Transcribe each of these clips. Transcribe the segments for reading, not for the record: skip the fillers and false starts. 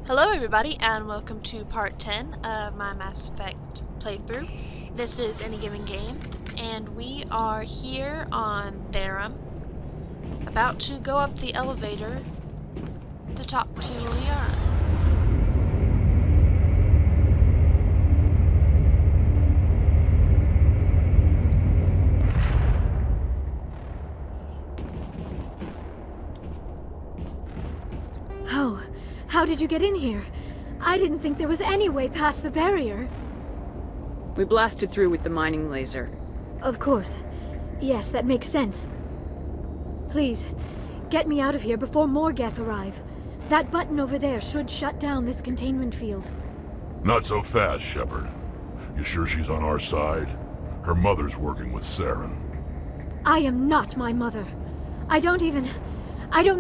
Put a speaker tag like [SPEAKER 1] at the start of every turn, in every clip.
[SPEAKER 1] Hello everybody and welcome to part 10 of my Mass Effect playthrough. This is Any Given Game and we are here on Therum, about to go up the elevator to talk to Leon.
[SPEAKER 2] Oh, how did you get in here? I didn't think there was any way past the barrier.
[SPEAKER 3] We blasted through with the mining laser.
[SPEAKER 2] Of course. Yes, that makes sense. Please, get me out of here before more Geth arrive. That button over there should shut down this containment field.
[SPEAKER 4] Not so fast, Shepard. You sure she's on our side? Her mother's working with Saren.
[SPEAKER 2] I am not my mother. I don't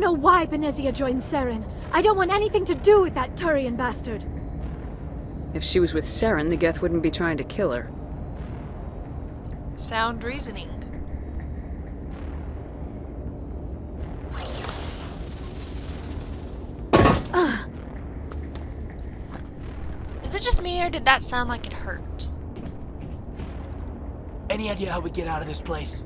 [SPEAKER 2] know why Benezia joined Saren. I don't want anything to do with that Turian bastard.
[SPEAKER 3] If she was with Saren, the Geth wouldn't be trying to kill her.
[SPEAKER 1] Sound reasoning. Is it just me or did that sound like it hurt?
[SPEAKER 5] Any idea how we get out of this place?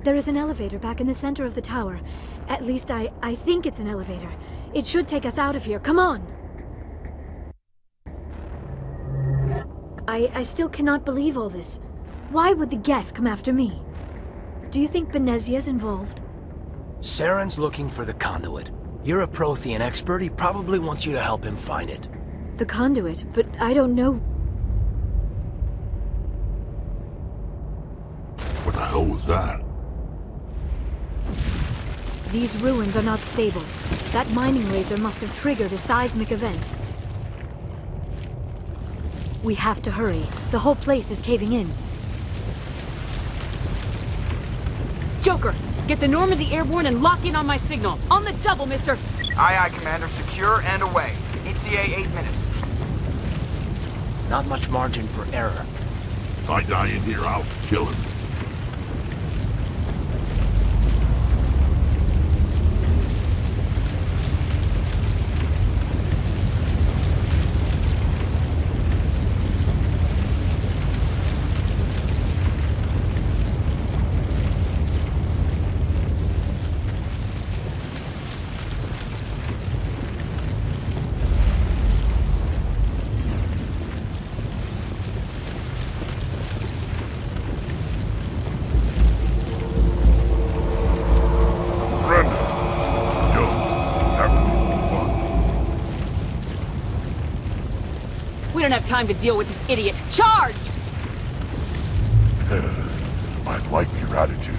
[SPEAKER 2] There is an elevator back in the center of the tower. At least I think it's an elevator. It should take us out of here. Come on! I still cannot believe all this. Why would the Geth come after me? Do you think Benezia's involved?
[SPEAKER 5] Saren's looking for the conduit. You're a Prothean expert. He probably wants you to help him find it.
[SPEAKER 2] The conduit, but I don't know.
[SPEAKER 4] What the hell was that?
[SPEAKER 2] These ruins are not stable. That mining laser must have triggered a seismic event. We have to hurry. The whole place is caving in.
[SPEAKER 3] Joker! Get the Normandy airborne and lock in on my signal. On the double, mister!
[SPEAKER 6] Aye, aye, Commander. Secure and away. ETA 8 minutes.
[SPEAKER 5] Not much margin for error.
[SPEAKER 4] If I die in here, I'll kill him.
[SPEAKER 3] We don't have time to deal with this idiot. Charge!
[SPEAKER 4] I like your attitude.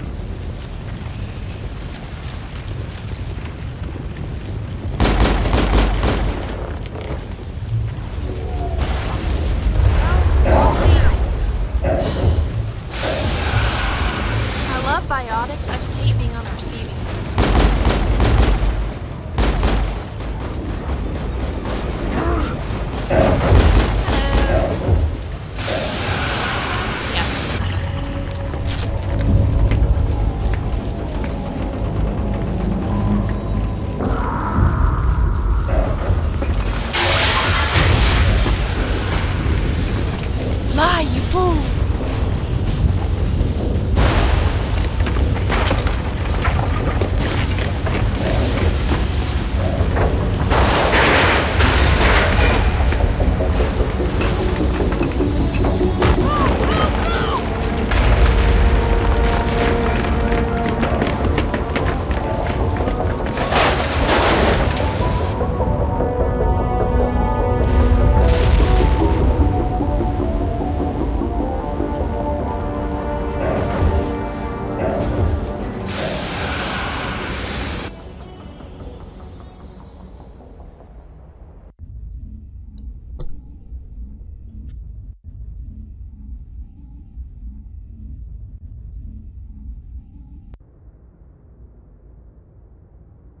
[SPEAKER 1] I love biotics, I just hate being on the receiving end. Fly, you fools!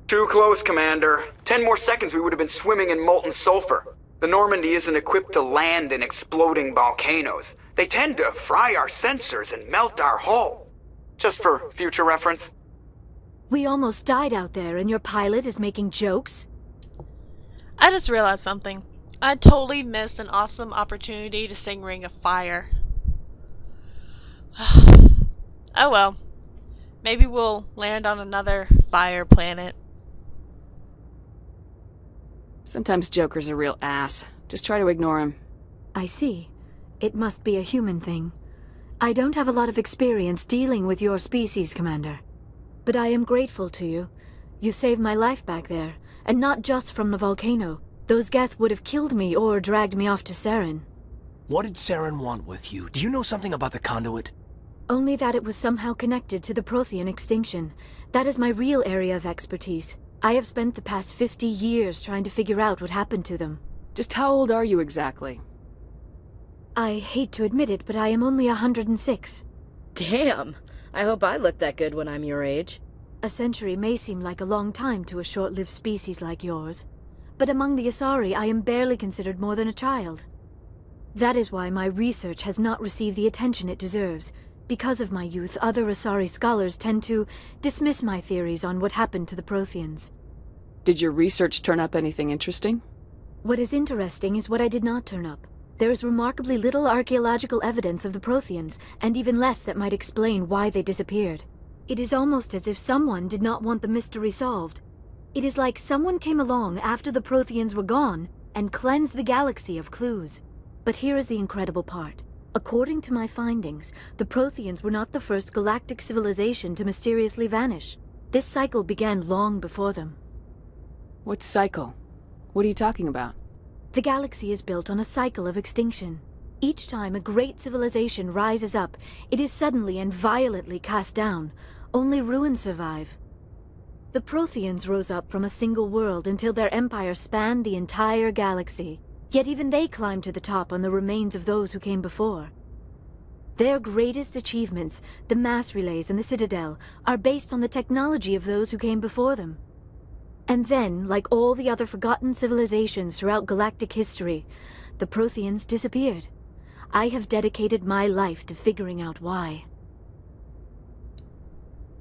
[SPEAKER 6] Too close, Commander. 10 more seconds we would have been swimming in molten sulfur. The Normandy isn't equipped to land in exploding volcanoes. They tend to fry our sensors and melt our hull. Just for future reference.
[SPEAKER 2] We almost died out there, and your pilot is making jokes?
[SPEAKER 1] I just realized something. I totally missed an awesome opportunity to sing Ring of Fire. Oh well. Maybe we'll land on another fire planet.
[SPEAKER 3] Sometimes Joker's a real ass. Just try to ignore him.
[SPEAKER 2] I see. It must be a human thing. I don't have a lot of experience dealing with your species, Commander. But I am grateful to you. You saved my life back there, and not just from the volcano. Those Geth would have killed me or dragged me off to Saren.
[SPEAKER 5] What did Saren want with you? Do you know something about the conduit?
[SPEAKER 2] Only that it was somehow connected to the Prothean extinction. That is my real area of expertise. I have spent the past 50 years trying to figure out what happened to them.
[SPEAKER 3] Just how old are you exactly?
[SPEAKER 2] I hate to admit it, but I am only 106.
[SPEAKER 7] Damn! I hope I look that good when I'm your age.
[SPEAKER 2] A century may seem like a long time to a short-lived species like yours, but among the Asari I am barely considered more than a child. That is why my research has not received the attention it deserves. Because of my youth, other Asari scholars tend to dismiss my theories on what happened to the Protheans.
[SPEAKER 3] Did your research turn up anything interesting?
[SPEAKER 2] What is interesting is what I did not turn up. There is remarkably little archaeological evidence of the Protheans, and even less that might explain why they disappeared. It is almost as if someone did not want the mystery solved. It is like someone came along after the Protheans were gone and cleansed the galaxy of clues. But here is the incredible part. According to my findings, the Protheans were not the first galactic civilization to mysteriously vanish. This cycle began long before them.
[SPEAKER 3] What cycle? What are you talking about?
[SPEAKER 2] The galaxy is built on a cycle of extinction. Each time a great civilization rises up, it is suddenly and violently cast down. Only ruins survive. The Protheans rose up from a single world until their empire spanned the entire galaxy. Yet even they climbed to the top on the remains of those who came before. Their greatest achievements, the mass relays and the Citadel, are based on the technology of those who came before them. And then, like all the other forgotten civilizations throughout galactic history, the Protheans disappeared. I have dedicated my life to figuring out why.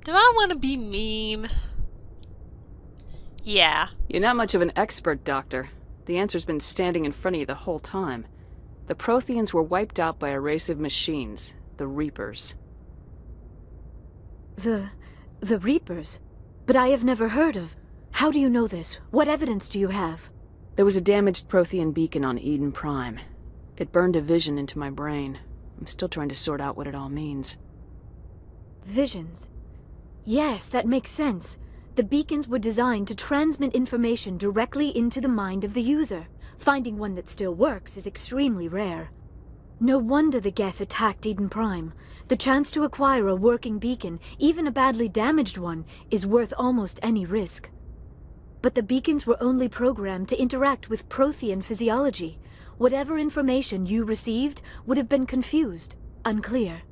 [SPEAKER 1] Do I want to be mean? Yeah.
[SPEAKER 3] You're not much of an expert, Doctor. The answer's been standing in front of you the whole time. The Protheans were wiped out by a race of machines, the Reapers.
[SPEAKER 2] The Reapers? But I have never heard of. How do you know this? What evidence do you have?
[SPEAKER 3] There was a damaged Prothean beacon on Eden Prime. It burned a vision into my brain. I'm still trying to sort out what it all means.
[SPEAKER 2] Visions? Yes, that makes sense. The beacons were designed to transmit information directly into the mind of the user. Finding one that still works is extremely rare. No wonder the Geth attacked Eden Prime. The chance to acquire a working beacon, even a badly damaged one, is worth almost any risk. But the beacons were only programmed to interact with Prothean physiology. Whatever information you received would have been confused, unclear.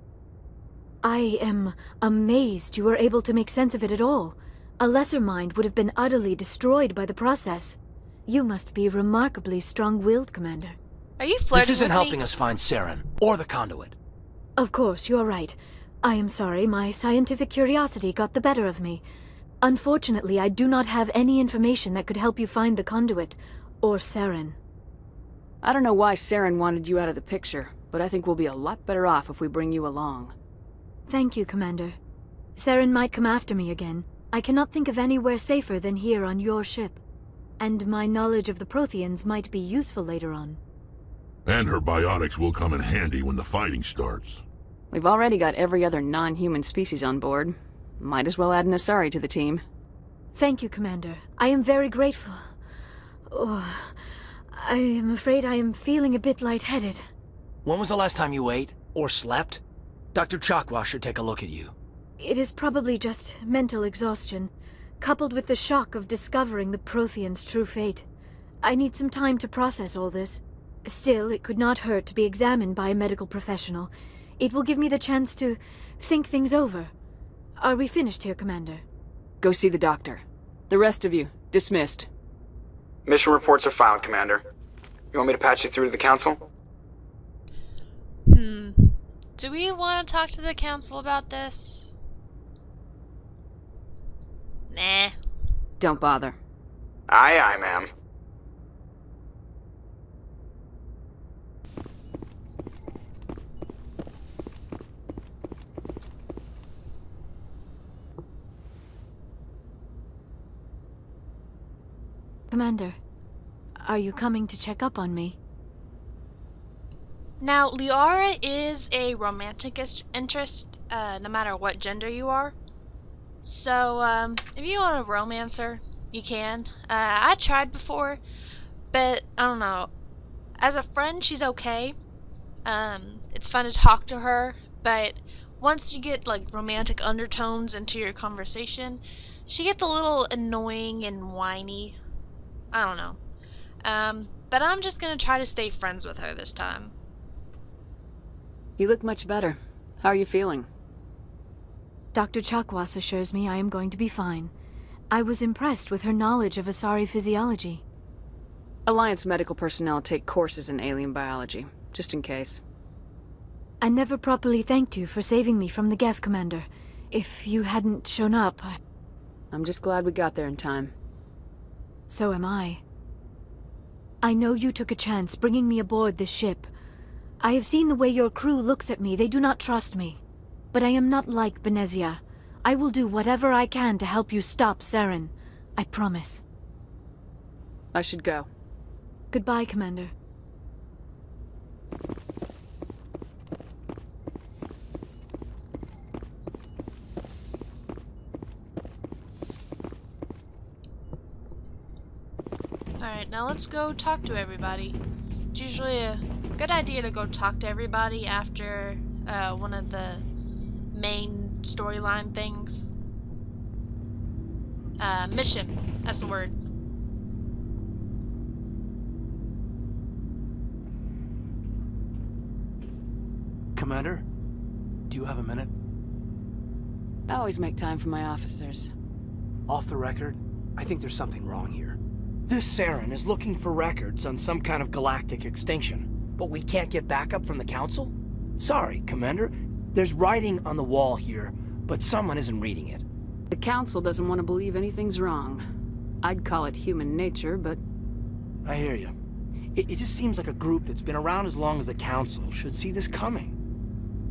[SPEAKER 2] I am amazed you were able to make sense of it at all. A lesser mind would have been utterly destroyed by the process. You must be remarkably strong-willed, Commander.
[SPEAKER 1] Are you flirting
[SPEAKER 5] This isn't
[SPEAKER 1] with
[SPEAKER 5] helping
[SPEAKER 1] me?
[SPEAKER 5] us find Saren, or the conduit.
[SPEAKER 2] Of course, you are right. I am sorry, my scientific curiosity got the better of me. Unfortunately, I do not have any information that could help you find the conduit, or Saren.
[SPEAKER 3] I don't know why Saren wanted you out of the picture, but I think we'll be a lot better off if we bring you along.
[SPEAKER 2] Thank you, Commander. Saren might come after me again. I cannot think of anywhere safer than here on your ship. And my knowledge of the Protheans might be useful later on.
[SPEAKER 4] And her biotics will come in handy when the fighting starts.
[SPEAKER 3] We've already got every other non-human species on board. Might as well add an Asari to the team.
[SPEAKER 2] Thank you, Commander. I am very grateful. Oh, I am afraid I am feeling a bit lightheaded.
[SPEAKER 5] When was the last time you ate, or slept? Dr. Chakwa should take a look at you.
[SPEAKER 2] It is probably just mental exhaustion, coupled with the shock of discovering the Protheans' true fate. I need some time to process all this. Still, it could not hurt to be examined by a medical professional. It will give me the chance to think things over. Are we finished here, Commander?
[SPEAKER 3] Go see the doctor. The rest of you, dismissed.
[SPEAKER 6] Mission reports are filed, Commander. You want me to patch you through to the Council?
[SPEAKER 1] Do we want to talk to the Council about this? Nah.
[SPEAKER 3] Don't bother.
[SPEAKER 6] Aye, aye, ma'am.
[SPEAKER 2] Commander, are you coming to check up on me?
[SPEAKER 1] Now, Liara is a romantic interest, no matter what gender you are. So, if you want to romance her, you can. I tried before, but I don't know. As a friend, she's okay. It's fun to talk to her, but once you get like romantic undertones into your conversation, she gets a little annoying and whiny. I don't know. But I'm just gonna try to stay friends with her this time.
[SPEAKER 3] You look much better. How are you feeling?
[SPEAKER 2] Dr. Chakwas assures me I am going to be fine. I was impressed with her knowledge of Asari physiology.
[SPEAKER 3] Alliance medical personnel take courses in alien biology, just in case.
[SPEAKER 2] I never properly thanked you for saving me from the Geth, Commander. If you hadn't shown up,
[SPEAKER 3] I'm just glad we got there in time.
[SPEAKER 2] So am I. I know you took a chance bringing me aboard this ship. I have seen the way your crew looks at me. They do not trust me. But I am not like Benezia. I will do whatever I can to help you stop Saren. I promise.
[SPEAKER 3] I should go.
[SPEAKER 2] Goodbye, Commander.
[SPEAKER 1] Alright, now let's go talk to everybody. It's usually a good idea to go talk to everybody after one of the main storyline things. Mission. That's the word.
[SPEAKER 5] Commander, do you have a minute?
[SPEAKER 3] I always make time for my officers.
[SPEAKER 5] Off the record, I think there's something wrong here. This Saren is looking for records on some kind of galactic extinction, but we can't get backup from the Council? Sorry, Commander. There's writing on the wall here, but someone isn't reading it.
[SPEAKER 3] The Council doesn't want to believe anything's wrong. I'd call it human nature, but...
[SPEAKER 5] I hear you. It just seems like a group that's been around as long as the Council should see this coming.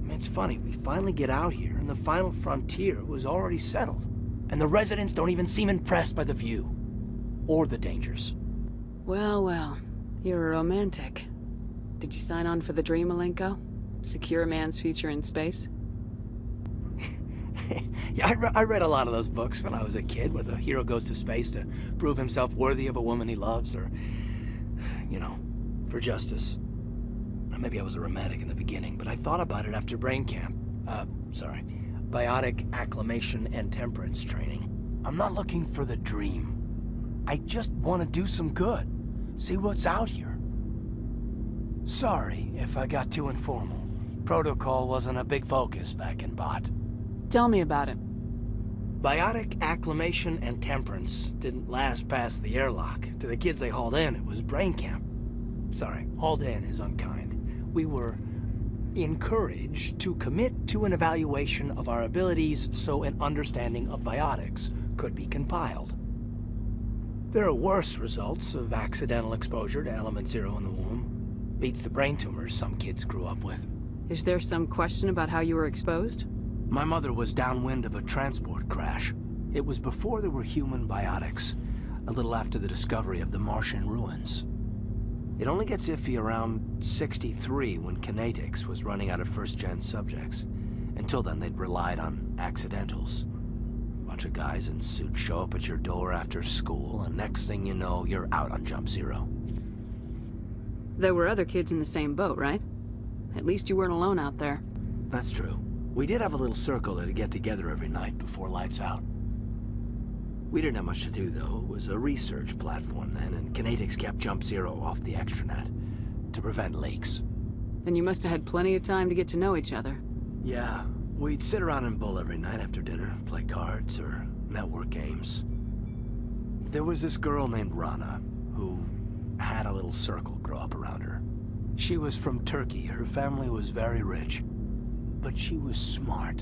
[SPEAKER 5] I mean, it's funny, we finally get out here, and the final frontier was already settled. And the residents don't even seem impressed by the view. Or the dangers.
[SPEAKER 3] Well, well. You're a romantic. Did you sign on for the dream, Malenko? Secure a man's future in space?
[SPEAKER 5] Yeah, I read a lot of those books when I was a kid, where the hero goes to space to prove himself worthy of a woman he loves, or, you know, for justice. Maybe I was a romantic in the beginning, but I thought about it after brain camp. Biotic acclimation and temperance training. I'm not looking for the dream. I just want to do some good. See what's out here. Sorry if I got too informal. Protocol wasn't a big focus back in Bot.
[SPEAKER 3] Tell me about it.
[SPEAKER 5] Biotic acclimation and temperance didn't last past the airlock. To the kids they hauled in, it was brain camp. Sorry, hauled in is unkind. We were encouraged to commit to an evaluation of our abilities so an understanding of biotics could be compiled. There are worse results of accidental exposure to element 0 in the womb. Beats the brain tumors some kids grew up with.
[SPEAKER 3] Is there some question about how you were exposed?
[SPEAKER 5] My mother was downwind of a transport crash. It was before there were human biotics, a little after the discovery of the Martian ruins. It only gets iffy around 63 when kinetics was running out of first-gen subjects. Until then, they'd relied on accidentals. A bunch of guys in suits show up at your door after school, and next thing you know, you're out on Jump Zero.
[SPEAKER 3] There were other kids in the same boat, right? At least you weren't alone out there.
[SPEAKER 5] That's true. We did have a little circle that'd get together every night before lights out. We didn't have much to do, though. It was a research platform then, and kinetics kept Jump Zero off the extranet to prevent leaks.
[SPEAKER 3] And you must have had plenty of time to get to know each other.
[SPEAKER 5] Yeah, we'd sit around and bull every night after dinner, play cards or network games. There was this girl named Rana, who had a little circle grow up around her. She was from Turkey. Her family was very rich. But she was smart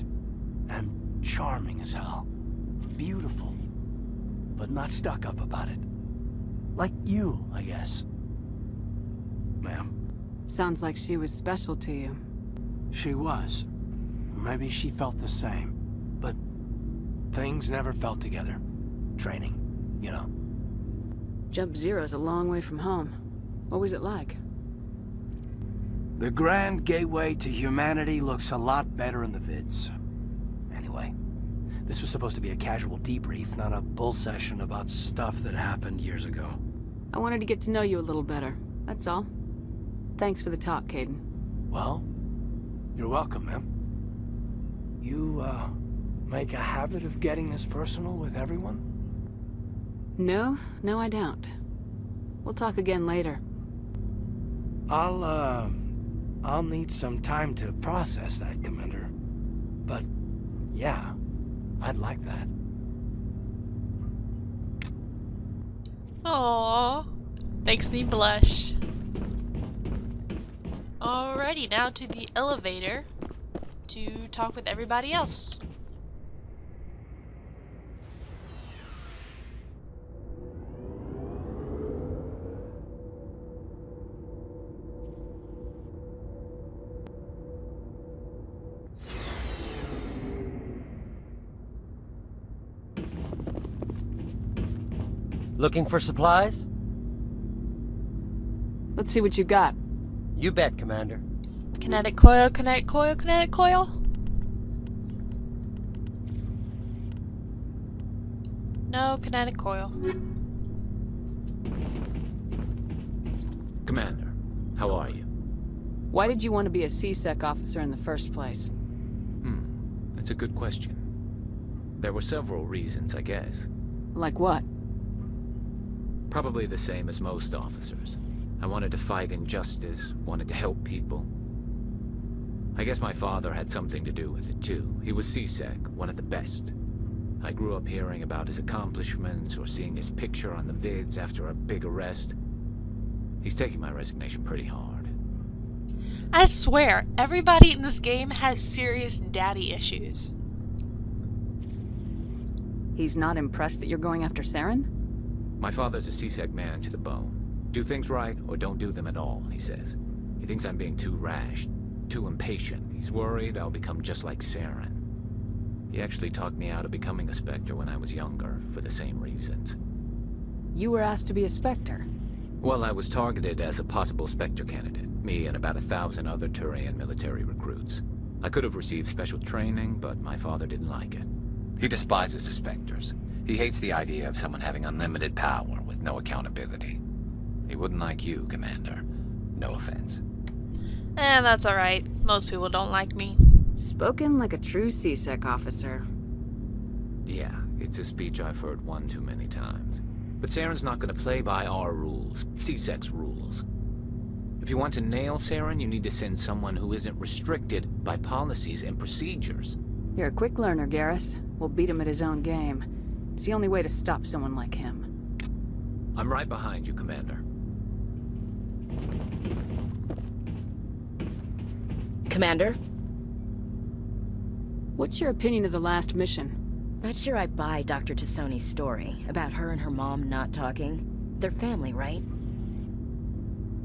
[SPEAKER 5] and charming as hell. Beautiful, but not stuck up about it. Like you, I guess. Ma'am.
[SPEAKER 3] Sounds like she was special to you.
[SPEAKER 5] She was. Maybe she felt the same. But things never felt together. Training, you know.
[SPEAKER 3] Jump Zero's a long way from home. What was it like?
[SPEAKER 5] The grand gateway to humanity looks a lot better in the vids. Anyway, this was supposed to be a casual debrief, not a bull session about stuff that happened years ago.
[SPEAKER 3] I wanted to get to know you a little better, that's all. Thanks for the talk, Caden.
[SPEAKER 5] Well, you're welcome, ma'am. You, make a habit of getting this personal with everyone?
[SPEAKER 3] No, I don't. We'll talk again later.
[SPEAKER 5] I'll need some time to process that, Commander. But, yeah, I'd like that.
[SPEAKER 1] Aww, makes me blush. Alrighty, now to the elevator to talk with everybody else.
[SPEAKER 8] Looking for supplies?
[SPEAKER 3] Let's see what you got.
[SPEAKER 8] You bet, Commander.
[SPEAKER 1] Kinetic coil, kinetic coil, kinetic coil. No kinetic coil.
[SPEAKER 9] Commander, how are you?
[SPEAKER 3] Why did you want to be a C-Sec officer in the first place?
[SPEAKER 9] That's a good question. There were several reasons, I guess.
[SPEAKER 3] Like what?
[SPEAKER 9] Probably the same as most officers. I wanted to fight injustice, wanted to help people. I guess my father had something to do with it too. He was C-Sec, one of the best. I grew up hearing about his accomplishments or seeing his picture on the vids after a big arrest. He's taking my resignation pretty hard.
[SPEAKER 1] I swear, everybody in this game has serious daddy issues.
[SPEAKER 3] He's not impressed that you're going after Saren?
[SPEAKER 9] My father's a C-Sec man to the bone. Do things right, or don't do them at all, he says. He thinks I'm being too rash, too impatient. He's worried I'll become just like Saren. He actually talked me out of becoming a Spectre when I was younger, for the same reasons.
[SPEAKER 3] You were asked to be a Spectre.
[SPEAKER 9] Well, I was targeted as a possible Spectre candidate, me and about 1,000 other Turian military recruits. I could have received special training, but my father didn't like it. He despises the Spectres. He hates the idea of someone having unlimited power with no accountability. He wouldn't like you, Commander. No offense.
[SPEAKER 1] That's alright. Most people don't like me.
[SPEAKER 3] Spoken like a true C-Sec officer.
[SPEAKER 9] Yeah, it's a speech I've heard one too many times. But Saren's not going to play by our rules, C-Sec's rules. If you want to nail Saren, you need to send someone who isn't restricted by policies and procedures.
[SPEAKER 3] You're a quick learner, Garrus. We'll beat him at his own game. It's the only way to stop someone like him.
[SPEAKER 9] I'm right behind you, Commander.
[SPEAKER 7] Commander?
[SPEAKER 3] What's your opinion of the last mission?
[SPEAKER 7] Not sure I buy Dr. Tassoni's story about her and her mom not talking. They're family, right?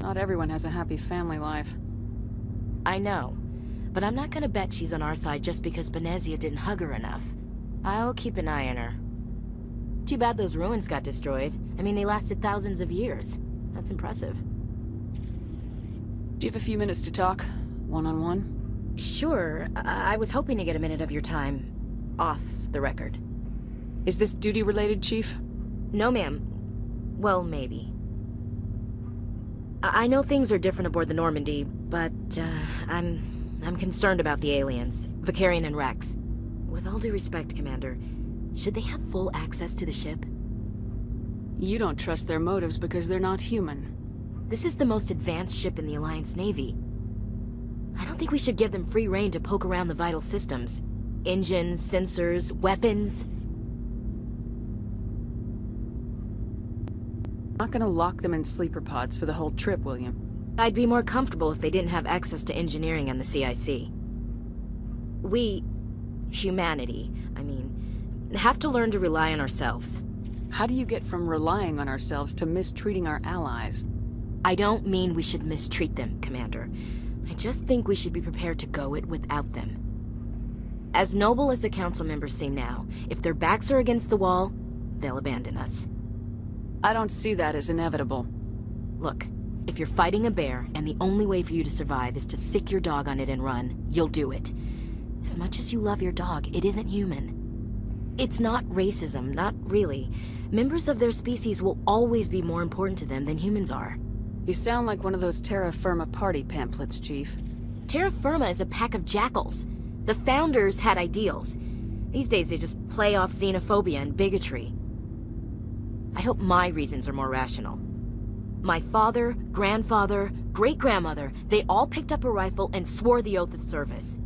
[SPEAKER 3] Not everyone has a happy family life.
[SPEAKER 7] I know, but I'm not gonna bet she's on our side just because Benezia didn't hug her enough. I'll keep an eye on her. Too bad those ruins got destroyed. I mean, they lasted thousands of years. That's impressive.
[SPEAKER 3] Do you have a few minutes to talk? One-on-one?
[SPEAKER 7] Sure. I was hoping to get a minute of your time off the record.
[SPEAKER 3] Is this duty-related, Chief?
[SPEAKER 7] No, ma'am. Well, maybe. I know things are different aboard the Normandy, but I'm concerned about the aliens, Vicarian and Rex. With all due respect, Commander, should they have full access to the ship?
[SPEAKER 3] You don't trust their motives because they're not human.
[SPEAKER 7] This is the most advanced ship in the Alliance Navy. I don't think we should give them free rein to poke around the vital systems. Engines, sensors, weapons.
[SPEAKER 3] Not gonna lock them in sleeper pods for the whole trip, William.
[SPEAKER 7] I'd be more comfortable if they didn't have access to engineering and the CIC. We, humanity, have to learn to rely on ourselves.
[SPEAKER 3] How do you get from relying on ourselves to mistreating our allies?
[SPEAKER 7] I don't mean we should mistreat them, Commander. I just think we should be prepared to go it without them. As noble as the council members seem now, if their backs are against the wall, they'll abandon us.
[SPEAKER 3] I don't see that as inevitable.
[SPEAKER 7] Look, if you're fighting a bear and the only way for you to survive is to sick your dog on it and run, you'll do it. As much as you love your dog, it isn't human. It's not racism, not really. Members of their species will always be more important to them than humans are.
[SPEAKER 3] You sound like one of those Terra Firma party pamphlets, Chief.
[SPEAKER 7] Terra Firma is a pack of jackals. The founders had ideals. These days they just play off xenophobia and bigotry. I hope my reasons are more rational. My father, grandfather, great-grandmother, they all picked up a rifle and swore the oath of service.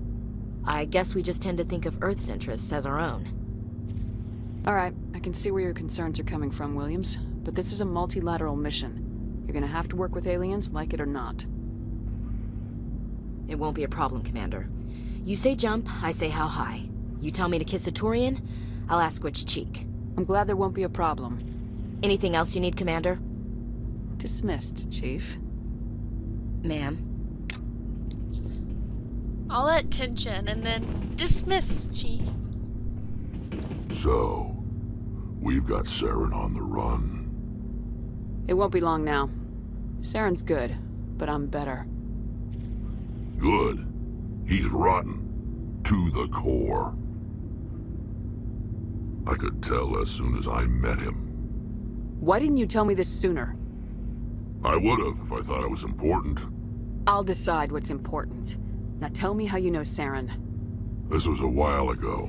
[SPEAKER 7] I guess we just tend to think of Earth's interests as our own.
[SPEAKER 3] Alright, I can see where your concerns are coming from, Williams. But this is a multilateral mission. You're gonna have to work with aliens, like it or not.
[SPEAKER 7] It won't be a problem, Commander. You say jump, I say how high. You tell me to kiss a Turian, I'll ask which cheek.
[SPEAKER 3] I'm glad there won't be a problem.
[SPEAKER 7] Anything else you need, Commander?
[SPEAKER 3] Dismissed, Chief.
[SPEAKER 7] Ma'am.
[SPEAKER 1] All that tension and then dismissed, Chief.
[SPEAKER 4] So, we've got Saren on the run.
[SPEAKER 3] It won't be long now. Saren's good, but I'm better.
[SPEAKER 4] Good. He's rotten. To the core. I could tell as soon as I met him.
[SPEAKER 3] Why didn't you tell me this sooner?
[SPEAKER 4] I would've if I thought it was important.
[SPEAKER 3] I'll decide what's important. Now tell me how you know Saren.
[SPEAKER 4] This was a while ago.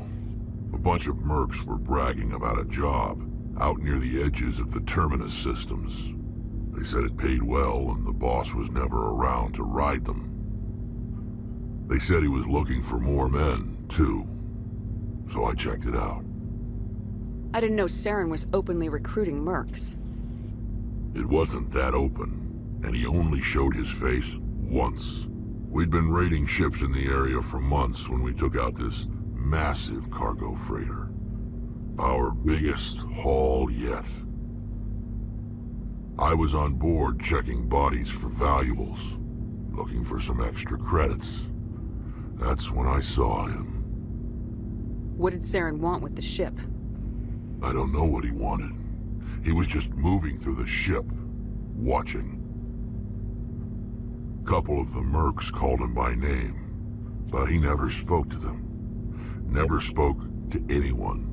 [SPEAKER 4] A bunch of mercs were bragging about a job out near the edges of the Terminus systems. They said it paid well and the boss was never around to ride them. They said he was looking for more men, too. So I checked it out.
[SPEAKER 3] I didn't know Saren was openly recruiting mercs.
[SPEAKER 4] It wasn't that open, and he only showed his face once. We'd been raiding ships in the area for months when we took out this massive cargo freighter. Our biggest haul yet. I was on board checking bodies for valuables, looking for some extra credits. That's when I saw him.
[SPEAKER 3] What did Saren want with the ship?
[SPEAKER 4] I don't know what he wanted. He was just moving through the ship, watching. Couple of the mercs called him by name, but he never spoke to them. Never spoke to anyone.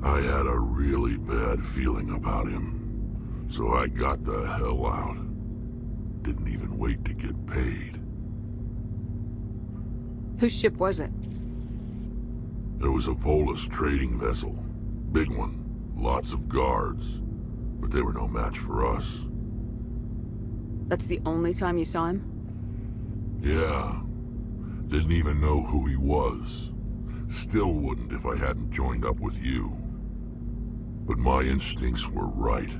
[SPEAKER 4] I had a really bad feeling about him, so I got the hell out. Didn't even wait to get paid.
[SPEAKER 3] Whose ship was it?
[SPEAKER 4] It was a Volus trading vessel. Big one. Lots of guards. But they were no match for us.
[SPEAKER 3] That's the only time you saw him?
[SPEAKER 4] Yeah. Didn't even know who he was. Still wouldn't if I hadn't joined up with you. But my instincts were right.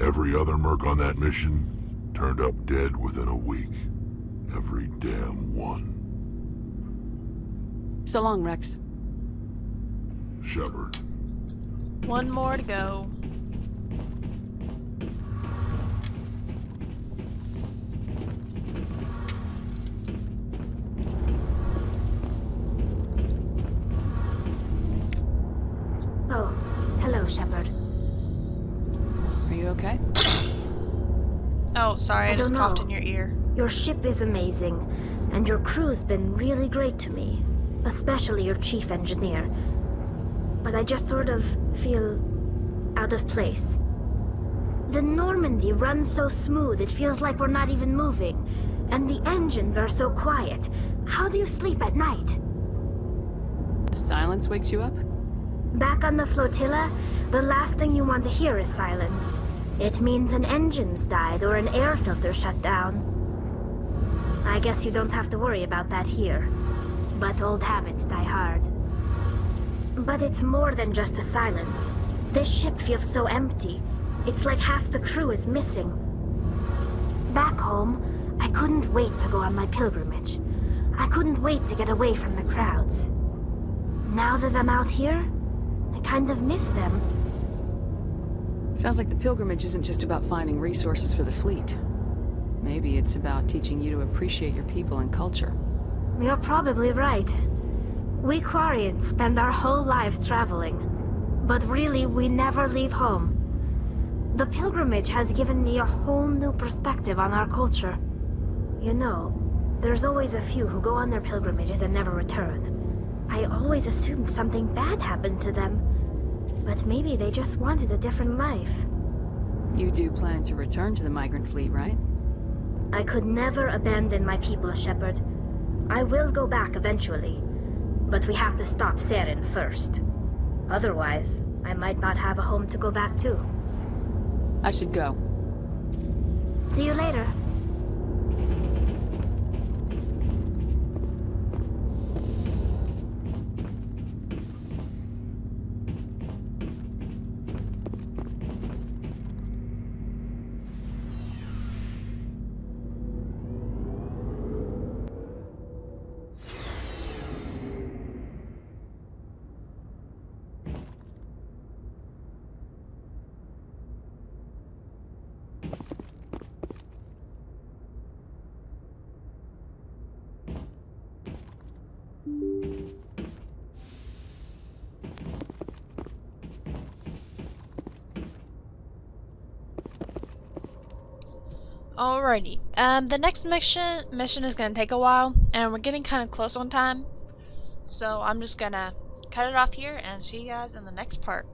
[SPEAKER 4] Every other merc on that mission turned up dead within a week. Every damn one.
[SPEAKER 3] So long, Rex.
[SPEAKER 4] Shepard.
[SPEAKER 1] One more to go.
[SPEAKER 2] Oh, hello, Shepard.
[SPEAKER 3] Are you okay?
[SPEAKER 1] Oh, sorry, I just
[SPEAKER 2] don't
[SPEAKER 1] coughed
[SPEAKER 2] know.
[SPEAKER 1] in your ear.
[SPEAKER 2] Your ship is amazing, and your crew's been really great to me, especially your chief engineer. But I just sort of feel out of place. The Normandy runs so smooth it feels like we're not even moving, and the engines are so quiet. How do you sleep at night?
[SPEAKER 3] The silence wakes you up?
[SPEAKER 2] Back on the flotilla, the last thing you want to hear is silence. It means an engine's died or an air filter shut down. I guess you don't have to worry about that here. But old habits die hard. But it's more than just the silence. This ship feels so empty. It's like half the crew is missing. Back home, I couldn't wait to go on my pilgrimage. I couldn't wait to get away from the crowds. Now that I'm out here, I kind of miss them.
[SPEAKER 3] Sounds like the pilgrimage isn't just about finding resources for the fleet. Maybe it's about teaching you to appreciate your people and culture.
[SPEAKER 2] You're probably right. We Quarians spend our whole lives traveling. But really, we never leave home.
[SPEAKER 10] The pilgrimage has given me a whole new perspective on our culture. You know, there's always a few who go on their pilgrimages and never return. I always assumed something bad happened to them, but maybe they just wanted a different life.
[SPEAKER 3] You do plan to return to the migrant fleet, right?
[SPEAKER 10] I could never abandon my people, Shepard. I will go back eventually, but we have to stop Saren first. Otherwise, I might not have a home to go back to.
[SPEAKER 3] I should go.
[SPEAKER 10] See you later.
[SPEAKER 1] Alrighty. The next mission is gonna take a while, and we're getting kind of close on time. So I'm just gonna cut it off here and see you guys in the next part.